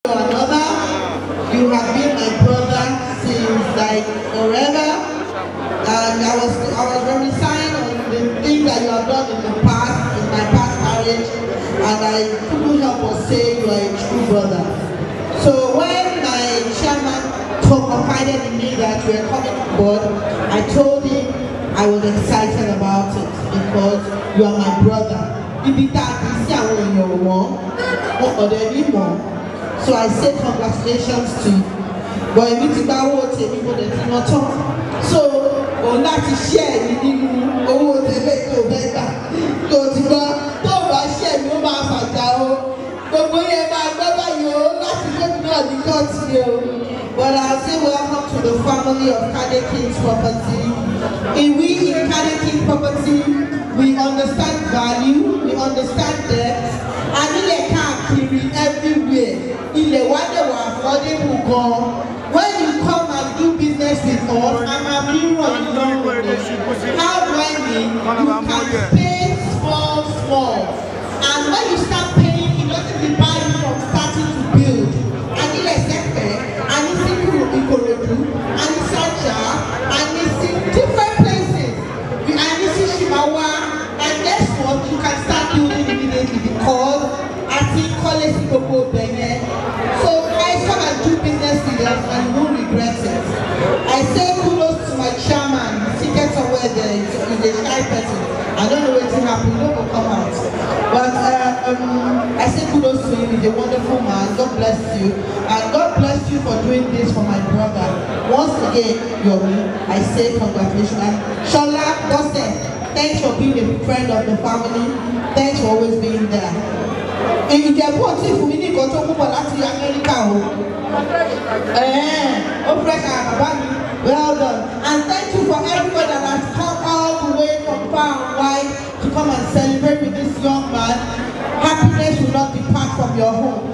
Another, you have been my brother since like forever, and I was reminiscing on the things that you have done in the past, in my past marriage, and I couldn't help but say you are a true brother. So when my chairman confided in me that you were coming on board, I told him I was excited about it because you are my brother. So I say congratulations to you. But if it's about what people that not talk. So on that to share with you, oh, they make no better. Don't share no matter how. But when you not to continue. But I'll say welcome to the family of Kade King's Property. We in Kade King's Property, we understand value, we understand depth, and we can't everywhere. In the water affordable go. When you come and do business with us, I'm a mirror on the long run. How do I mean? You can pay small. And when you start paying, it doesn't buy you from starting to build. And it's and it's in Ikorodu, and it's Sacha, and it's in different places. And it's in Shimawa, and guess what? You can start building immediately because I think college people there. So guys, come and do business with us and you won't regret it. I say kudos to my chairman. Secret somewhere there is a shy person. I don't know what's happening. No will come out. But I say kudos to him. He's a wonderful man. God bless you. And God bless you for doing this for my brother. Once again, Yomi, I say congratulations. And Shola, thanks for being a friend of the family. Thanks for always being there. And you can put if we need to go to America. Well done. And thank you for everybody that has come all the way from far and wide to come and celebrate with this young man. Happiness will not depart from your home.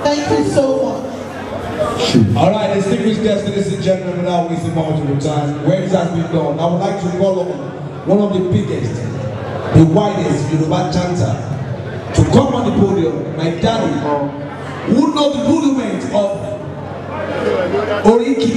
Thank you so much. Alright, distinguished guests, ladies and gentlemen, without wasting multiple time, where this has been done, I would like to call on one of the biggest, the widest Yoruba chanter to come on the podium, my daddy, who knows the rudiment of Oriki.